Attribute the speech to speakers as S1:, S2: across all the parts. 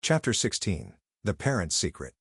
S1: Chapter 16. The Parent's Secret.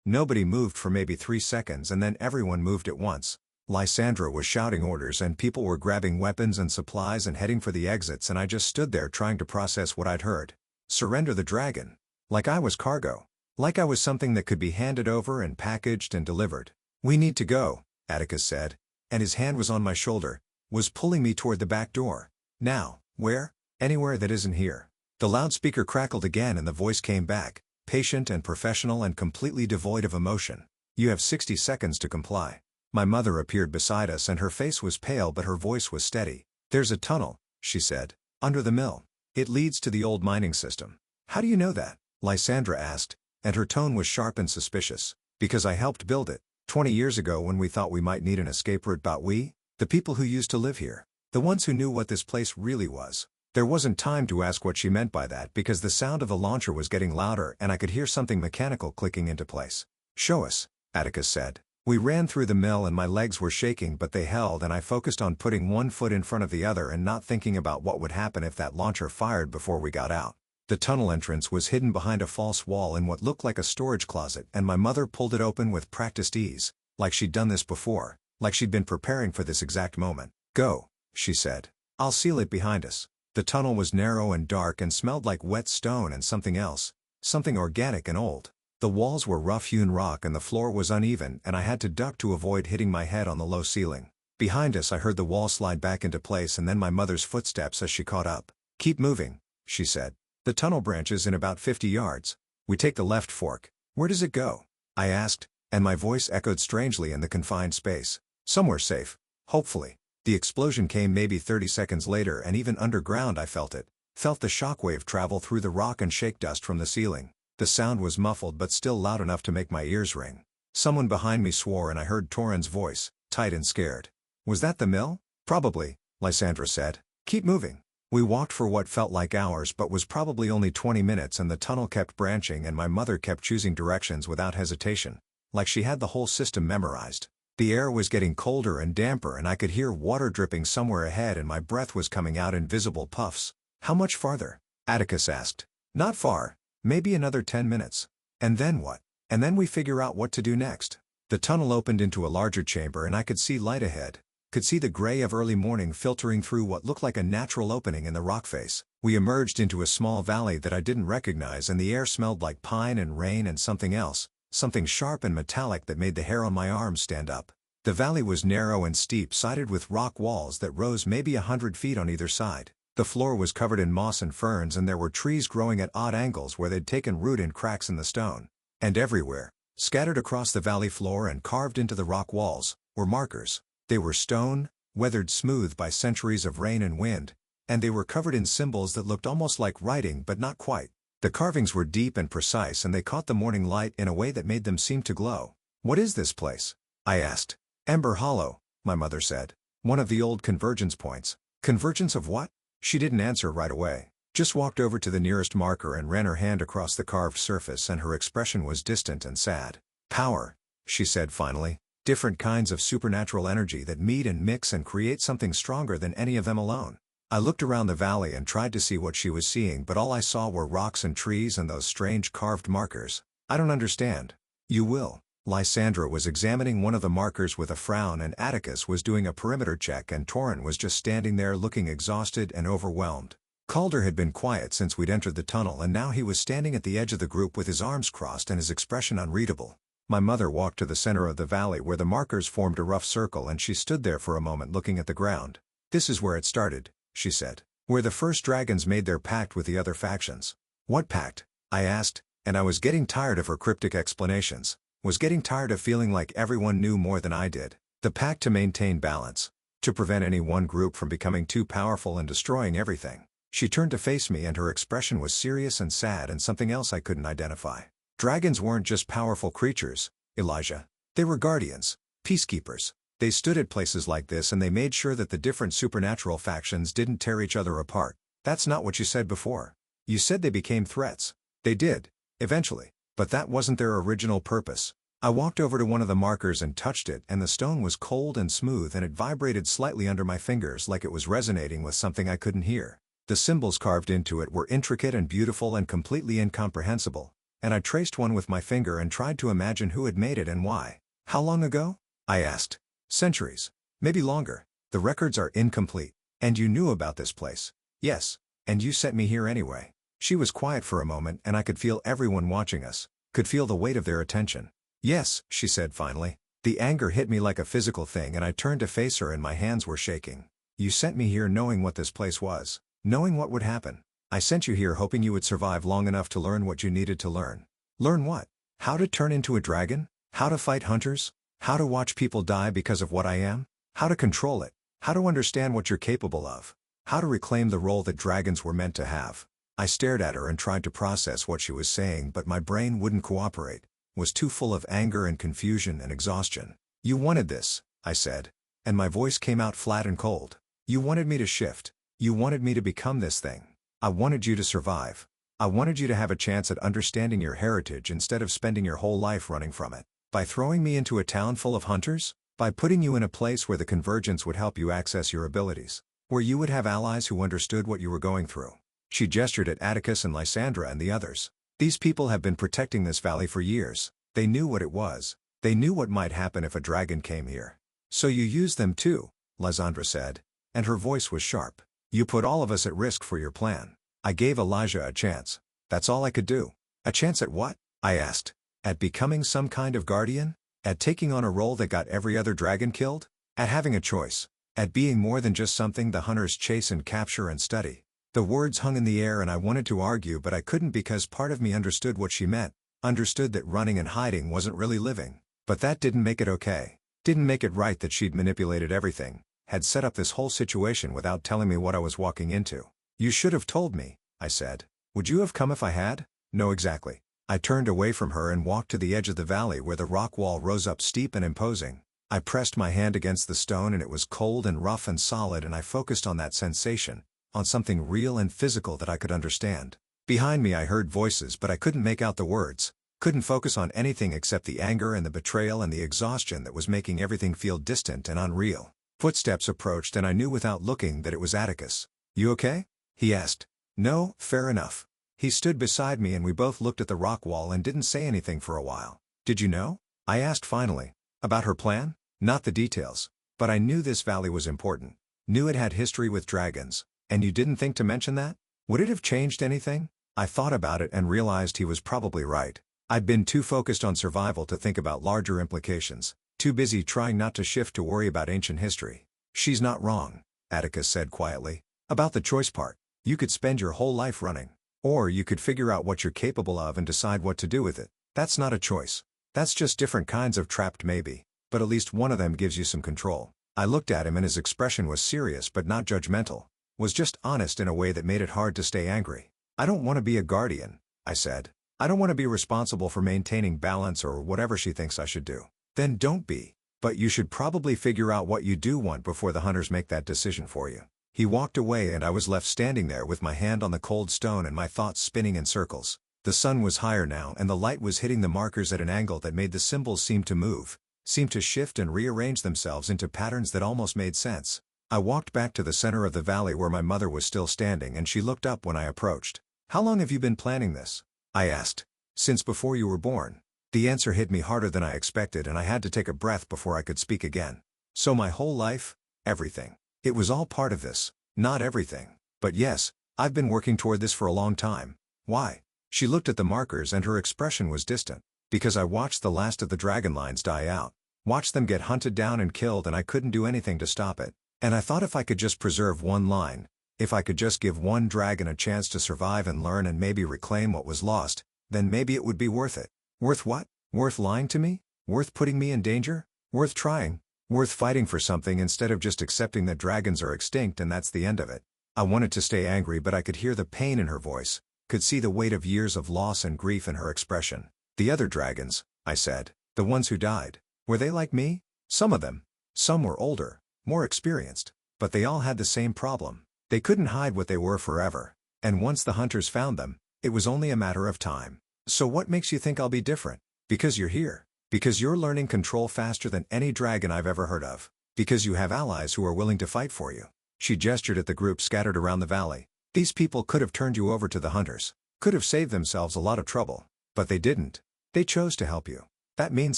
S1: Nobody moved for maybe 3 seconds and then everyone moved at once. Lysandra was shouting orders and people were grabbing weapons and supplies and heading for the exits, and I just stood there trying to process what I'd heard. Surrender the dragon. Like I was cargo. Like I was something that could be handed over and packaged and delivered. We need to go, Atticus said, and his hand was on my shoulder, was pulling me toward the back door. Now, where? Anywhere that isn't here. The loudspeaker crackled again and the voice came back, patient and professional and completely devoid of emotion. You have 60 seconds to comply. My mother appeared beside us and her face was pale but her voice was steady. There's a tunnel, she said, under the mill. It leads to the old mining system. How do you know that? Lysandra asked, and her tone was sharp and suspicious. Because I helped build it, 20 years ago when we thought we might need an escape route. But we? The people who used to live here. The ones who knew what this place really was. There wasn't time to ask what she meant by that because the sound of the launcher was getting louder and I could hear something mechanical clicking into place. Show us, Atticus said. We ran through the mill and my legs were shaking but they held, and I focused on putting one foot in front of the other and not thinking about what would happen if that launcher fired before we got out. The tunnel entrance was hidden behind a false wall in what looked like a storage closet, and my mother pulled it open with practiced ease, like she'd done this before, like she'd been preparing for this exact moment. Go, she said. I'll seal it behind us. The tunnel was narrow and dark and smelled like wet stone and something else, something organic and old. The walls were rough-hewn rock and the floor was uneven, and I had to duck to avoid hitting my head on the low ceiling. Behind us I heard the wall slide back into place and then my mother's footsteps as she caught up. Keep moving, she said. The tunnel branches in about 50 yards. We take the left fork. Where does it go? I asked, and my voice echoed strangely in the confined space. Somewhere safe, hopefully. The explosion came maybe 30 seconds later, and even underground I felt it. Felt the shockwave travel through the rock and shake dust from the ceiling. The sound was muffled but still loud enough to make my ears ring. Someone behind me swore and I heard Torin's voice, tight and scared. Was that the mill? Probably, Lysandra said. Keep moving. We walked for what felt like hours but was probably only 20 minutes, and the tunnel kept branching and my mother kept choosing directions without hesitation, like she had the whole system memorized. The air was getting colder and damper and I could hear water dripping somewhere ahead and my breath was coming out in visible puffs. How much farther? Atticus asked. Not far. Maybe another 10 minutes. And then what? And then we figure out what to do next. The tunnel opened into a larger chamber and I could see light ahead. Could see the gray of early morning filtering through what looked like a natural opening in the rock face. We emerged into a small valley that I didn't recognize, and the air smelled like pine and rain and something else, something sharp and metallic that made the hair on my arms stand up. The valley was narrow and steep, sided with rock walls that rose maybe 100 feet on either side. The floor was covered in moss and ferns, and there were trees growing at odd angles where they'd taken root in cracks in the stone. And everywhere, scattered across the valley floor and carved into the rock walls, were markers. They were stone, weathered smooth by centuries of rain and wind, and they were covered in symbols that looked almost like writing but not quite. The carvings were deep and precise and they caught the morning light in a way that made them seem to glow. What is this place? I asked. Ember Hollow, my mother said. One of the old convergence points. Convergence of what? She didn't answer right away. Just walked over to the nearest marker and ran her hand across the carved surface, and her expression was distant and sad. Power, she said finally. Different kinds of supernatural energy that meet and mix and create something stronger than any of them alone. I looked around the valley and tried to see what she was seeing, but all I saw were rocks and trees and those strange carved markers. I don't understand. You will. Lysandra was examining one of the markers with a frown, and Atticus was doing a perimeter check, and Torin was just standing there looking exhausted and overwhelmed. Calder had been quiet since we'd entered the tunnel, and now he was standing at the edge of the group with his arms crossed and his expression unreadable. My mother walked to the center of the valley where the markers formed a rough circle, and she stood there for a moment looking at the ground. This is where it started, she said. Where the first dragons made their pact with the other factions. What pact? I asked, and I was getting tired of her cryptic explanations. Was getting tired of feeling like everyone knew more than I did. The pact to maintain balance. To prevent any one group from becoming too powerful and destroying everything. She turned to face me and her expression was serious and sad and something else I couldn't identify. Dragons weren't just powerful creatures, Elijah. They were guardians, peacekeepers. They stood at places like this and they made sure that the different supernatural factions didn't tear each other apart. That's not what you said before. You said they became threats. They did, eventually. But that wasn't their original purpose. I walked over to one of the markers and touched it, and the stone was cold and smooth and it vibrated slightly under my fingers like it was resonating with something I couldn't hear. The symbols carved into it were intricate and beautiful and completely incomprehensible, and I traced one with my finger and tried to imagine who had made it and why. How long ago? I asked. Centuries. Maybe longer. The records are incomplete. And you knew about this place? Yes. And you sent me here anyway. She was quiet for a moment and I could feel everyone watching us, could feel the weight of their attention. Yes, she said finally. The anger hit me like a physical thing and I turned to face her and my hands were shaking. You sent me here knowing what this place was, knowing what would happen. I sent you here hoping you would survive long enough to learn what you needed to learn. Learn what? How to turn into a dragon? How to fight hunters? How to watch people die because of what I am? How to control it? How to understand what you're capable of? How to reclaim the role that dragons were meant to have? I stared at her and tried to process what she was saying, but my brain wouldn't cooperate, was too full of anger and confusion and exhaustion. You wanted this, I said. And my voice came out flat and cold. You wanted me to shift. You wanted me to become this thing. I wanted you to survive. I wanted you to have a chance at understanding your heritage instead of spending your whole life running from it. By throwing me into a town full of hunters? By putting you in a place where the convergence would help you access your abilities. Where you would have allies who understood what you were going through. She gestured at Atticus and Lysandra and the others. These people have been protecting this valley for years. They knew what it was. They knew what might happen if a dragon came here. So you used them too, Lysandra said. And her voice was sharp. You put all of us at risk for your plan. I gave Elijah a chance. That's all I could do. A chance at what? I asked. At becoming some kind of guardian? At taking on a role that got every other dragon killed? At having a choice? At being more than just something the hunters chase and capture and study? The words hung in the air and I wanted to argue but I couldn't because part of me understood what she meant, understood that running and hiding wasn't really living. But that didn't make it okay. Didn't make it right that she'd manipulated everything, had set up this whole situation without telling me what I was walking into. You should have told me, I said. Would you have come if I had? No, exactly. I turned away from her and walked to the edge of the valley where the rock wall rose up steep and imposing. I pressed my hand against the stone and it was cold and rough and solid and I focused on that sensation, on something real and physical that I could understand. Behind me I heard voices but I couldn't make out the words, couldn't focus on anything except the anger and the betrayal and the exhaustion that was making everything feel distant and unreal. Footsteps approached and I knew without looking that it was Atticus. You okay? He asked. No, fair enough. He stood beside me and we both looked at the rock wall and didn't say anything for a while. Did you know? I asked finally. About her plan? Not the details. But I knew this valley was important. Knew it had history with dragons. And you didn't think to mention that? Would it have changed anything? I thought about it and realized he was probably right. I'd been too focused on survival to think about larger implications. Too busy trying not to shift to worry about ancient history. She's not wrong, Atticus said quietly. About the choice part. You could spend your whole life running. Or you could figure out what you're capable of and decide what to do with it. That's not a choice. That's just different kinds of trapped maybe. But at least one of them gives you some control. I looked at him and his expression was serious but not judgmental. Was just honest in a way that made it hard to stay angry. I don't want to be a guardian, I said. I don't want to be responsible for maintaining balance or whatever she thinks I should do. Then don't be. But you should probably figure out what you do want before the hunters make that decision for you. He walked away and I was left standing there with my hand on the cold stone and my thoughts spinning in circles. The sun was higher now and the light was hitting the markers at an angle that made the symbols seem to move, seem to shift and rearrange themselves into patterns that almost made sense. I walked back to the center of the valley where my mother was still standing and she looked up when I approached. How long have you been planning this? I asked. Since before you were born. The answer hit me harder than I expected and I had to take a breath before I could speak again. So my whole life? Everything. It was all part of this. Not everything. But yes, I've been working toward this for a long time. Why? She looked at the markers and her expression was distant. Because I watched the last of the dragon lines die out. Watched them get hunted down and killed and I couldn't do anything to stop it. And I thought if I could just preserve one line, if I could just give one dragon a chance to survive and learn and maybe reclaim what was lost, then maybe it would be worth it. Worth what? Worth lying to me? Worth putting me in danger? Worth trying? Worth fighting for something instead of just accepting that dragons are extinct and that's the end of it. I wanted to stay angry but I could hear the pain in her voice, could see the weight of years of loss and grief in her expression. The other dragons, I said, the ones who died, were they like me? Some of them. Some were older, more experienced, but they all had the same problem. They couldn't hide what they were forever. And once the hunters found them, it was only a matter of time. So what makes you think I'll be different? Because you're here. Because you're learning control faster than any dragon I've ever heard of. Because you have allies who are willing to fight for you. She gestured at the group scattered around the valley. These people could have turned you over to the hunters, could have saved themselves a lot of trouble. But they didn't. They chose to help you. That means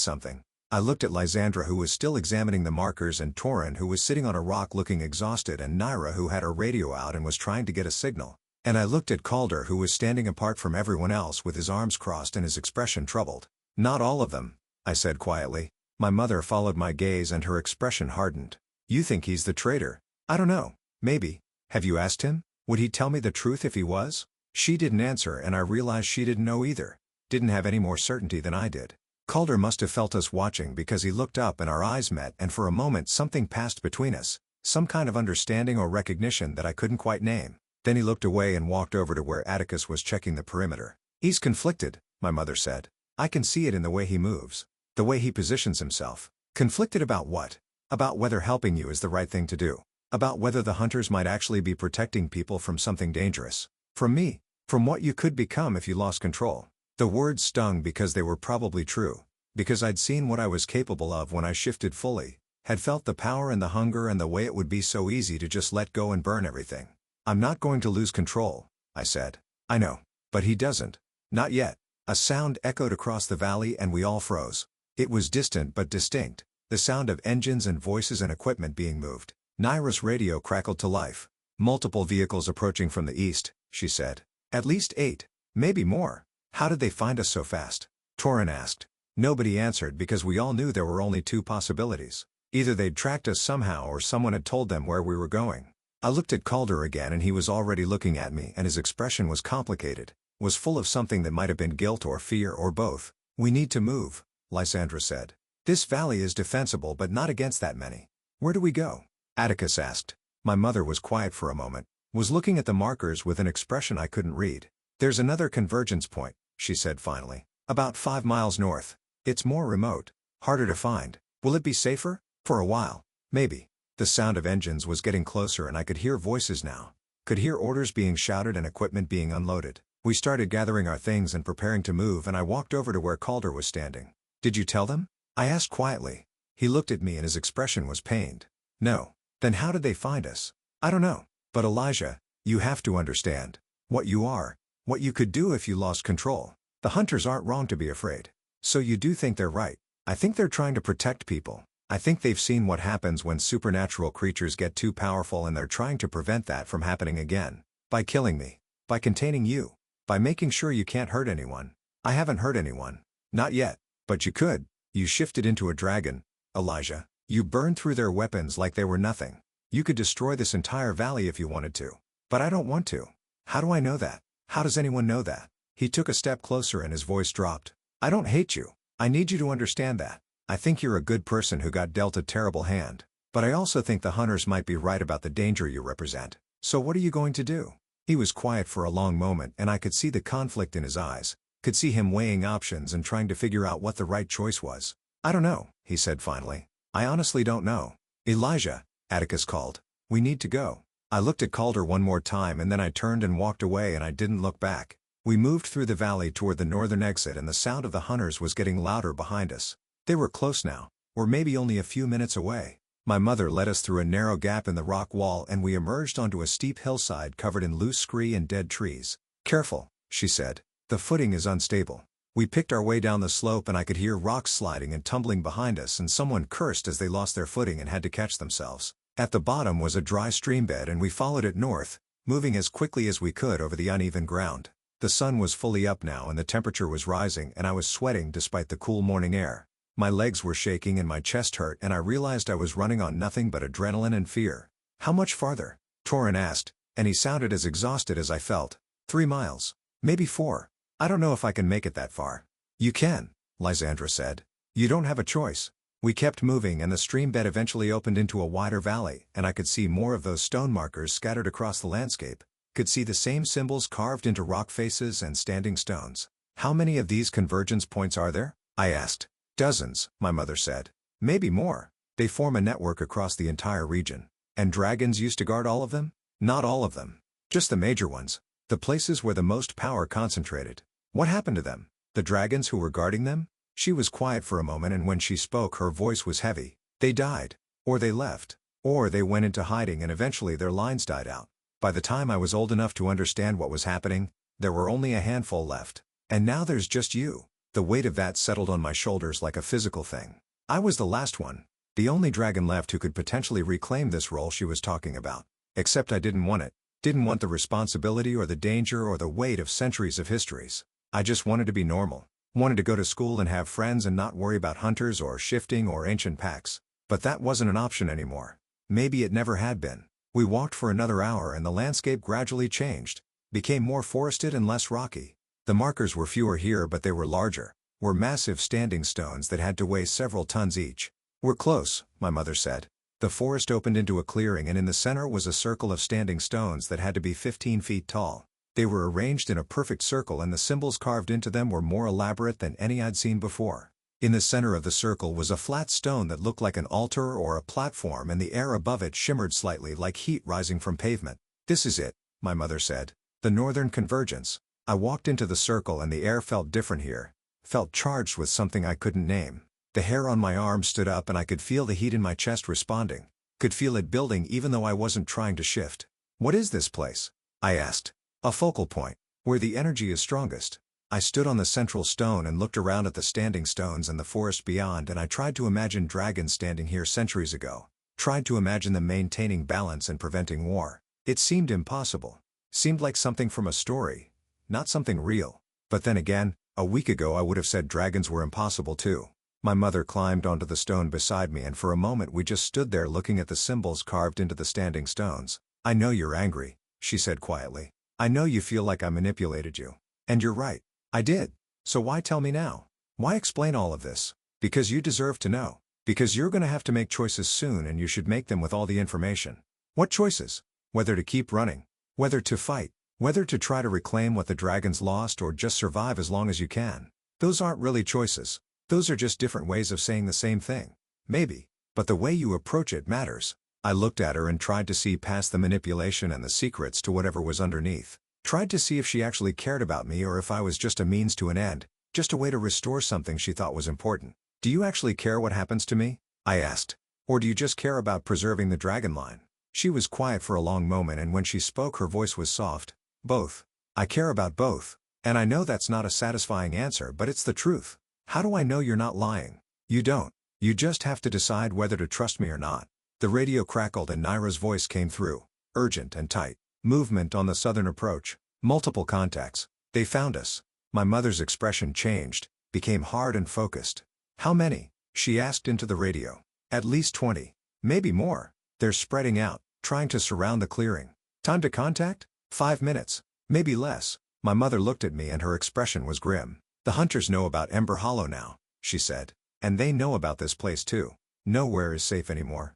S1: something. I looked at Lysandra, who was still examining the markers, and Torin, who was sitting on a rock looking exhausted, and Naira, who had her radio out and was trying to get a signal. And I looked at Calder, who was standing apart from everyone else with his arms crossed and his expression troubled. Not all of them, I said quietly. My mother followed my gaze and her expression hardened. You think he's the traitor? I don't know. Maybe. Have you asked him? Would he tell me the truth if he was? She didn't answer, and I realized she didn't know either. Didn't have any more certainty than I did. Calder must have felt us watching because he looked up and our eyes met, and for a moment something passed between us, some kind of understanding or recognition that I couldn't quite name. Then he looked away and walked over to where Atticus was checking the perimeter. He's conflicted, my mother said. I can see it in the way he moves, the way he positions himself. Conflicted about what? About whether helping you is the right thing to do. About whether the hunters might actually be protecting people from something dangerous. From me. From what you could become if you lost control. The words stung because they were probably true. Because I'd seen what I was capable of when I shifted fully. Had felt the power and the hunger and the way it would be so easy to just let go and burn everything. I'm not going to lose control, I said. I know. But he doesn't. Not yet. A sound echoed across the valley and we all froze. It was distant but distinct. The sound of engines and voices and equipment being moved. Naira's radio crackled to life. Multiple vehicles approaching from the east, she said. At least 8. Maybe more. How did they find us so fast? Torin asked. Nobody answered because we all knew there were only 2 possibilities. Either they'd tracked us somehow or someone had told them where we were going. I looked at Calder again and he was already looking at me, and his expression was complicated, was full of something that might have been guilt or fear or both. We need to move, Lysandra said. This valley is defensible but not against that many. Where do we go? Atticus asked. My mother was quiet for a moment, was looking at the markers with an expression I couldn't read. There's another convergence point, she said finally. About 5 miles north. It's more remote, harder to find. Will it be safer? For a while. Maybe. The sound of engines was getting closer and I could hear voices now. Could hear orders being shouted and equipment being unloaded. We started gathering our things and preparing to move, and I walked over to where Calder was standing. Did you tell them? I asked quietly. He looked at me and his expression was pained. No. Then how did they find us? I don't know. But Elijah, you have to understand. What you are. What you could do if you lost control. The hunters aren't wrong to be afraid. So you do think they're right. I think they're trying to protect people. I think they've seen what happens when supernatural creatures get too powerful, and they're trying to prevent that from happening again. By killing me. By containing you. By making sure you can't hurt anyone. I haven't hurt anyone. Not yet. But you could. You shifted into a dragon, Elijah. You burned through their weapons like they were nothing. You could destroy this entire valley if you wanted to. But I don't want to. How do I know that? How does anyone know that? He took a step closer and his voice dropped. I don't hate you. I need you to understand that. I think you're a good person who got dealt a terrible hand. But I also think the hunters might be right about the danger you represent. So what are you going to do? He was quiet for a long moment and I could see the conflict in his eyes. Could see him weighing options and trying to figure out what the right choice was. I don't know, he said finally. I honestly don't know. Elijah, Atticus called. We need to go. I looked at Calder one more time and then I turned and walked away, and I didn't look back. We moved through the valley toward the northern exit, and the sound of the hunters was getting louder behind us. They were close now, or maybe only a few minutes away. My mother led us through a narrow gap in the rock wall and we emerged onto a steep hillside covered in loose scree and dead trees. Careful, she said. The footing is unstable. We picked our way down the slope and I could hear rocks sliding and tumbling behind us, and someone cursed as they lost their footing and had to catch themselves. At the bottom was a dry stream bed and we followed it north, moving as quickly as we could over the uneven ground. The sun was fully up now and the temperature was rising, and I was sweating despite the cool morning air. My legs were shaking and my chest hurt, and I realized I was running on nothing but adrenaline and fear. How much farther? Torin asked, and he sounded as exhausted as I felt. 3 miles. Maybe 4. I don't know if I can make it that far. You can, Lysandra said. You don't have a choice. We kept moving and the stream bed eventually opened into a wider valley, and I could see more of those stone markers scattered across the landscape. Could see the same symbols carved into rock faces and standing stones. How many of these convergence points are there? I asked. Dozens, my mother said. Maybe more. They form a network across the entire region. And dragons used to guard all of them? Not all of them. Just the major ones. The places where the most power concentrated. What happened to them? The dragons who were guarding them? She was quiet for a moment, and when she spoke her voice was heavy. They died. Or they left. Or they went into hiding and eventually their lines died out. By the time I was old enough to understand what was happening, there were only a handful left. And now there's just you. The weight of that settled on my shoulders like a physical thing. I was the last one. The only dragon left who could potentially reclaim this role she was talking about. Except I didn't want it. Didn't want the responsibility or the danger or the weight of centuries of histories. I just wanted to be normal. Wanted to go to school and have friends and not worry about hunters or shifting or ancient packs. But that wasn't an option anymore. Maybe it never had been. We walked for another hour and the landscape gradually changed. Became more forested and less rocky. The markers were fewer here but they were larger. Were massive standing stones that had to weigh several tons each. "We're close," my mother said. The forest opened into a clearing and in the center was a circle of standing stones that had to be 15 feet tall. They were arranged in a perfect circle and the symbols carved into them were more elaborate than any I'd seen before. In the center of the circle was a flat stone that looked like an altar or a platform and the air above it shimmered slightly like heat rising from pavement. "This is it," my mother said. "The northern convergence." I walked into the circle and the air felt different here. Felt charged with something I couldn't name. The hair on my arm stood up and I could feel the heat in my chest responding. Could feel it building even though I wasn't trying to shift. "What is this place?" I asked. "A focal point. Where the energy is strongest." I stood on the central stone and looked around at the standing stones and the forest beyond and I tried to imagine dragons standing here centuries ago. Tried to imagine them maintaining balance and preventing war. It seemed impossible. Seemed like something from a story. Not something real. But then again, a week ago I would have said dragons were impossible too. My mother climbed onto the stone beside me and for a moment we just stood there looking at the symbols carved into the standing stones. "I know you're angry," she said quietly. "I know you feel like I manipulated you. And you're right. I did. So why tell me now? Why explain all of this? Because you deserve to know. Because you're gonna have to make choices soon and you should make them with all the information." "What choices?" "Whether to keep running. Whether to fight. Whether to try to reclaim what the dragons lost or just survive as long as you can. Those aren't really choices. Those are just different ways of saying the same thing. Maybe. But the way you approach it matters." I looked at her and tried to see past the manipulation and the secrets to whatever was underneath. Tried to see if she actually cared about me or if I was just a means to an end, just a way to restore something she thought was important. "Do you actually care what happens to me?" I asked. "Or do you just care about preserving the dragon line?" She was quiet for a long moment and when she spoke her voice was soft. "Both. I care about both. And I know that's not a satisfying answer but it's the truth." "How do I know you're not lying?" "You don't. You just have to decide whether to trust me or not." The radio crackled and Naira's voice came through. Urgent and tight. "Movement on the southern approach. Multiple contacts. They found us." My mother's expression changed, became hard and focused. "How many?" she asked into the radio. "At least 20. Maybe more. They're spreading out, trying to surround the clearing." "Time to contact?" 5 minutes. Maybe less." My mother looked at me and her expression was grim. "The hunters know about Ember Hollow now," she said. "And they know about this place too. Nowhere is safe anymore."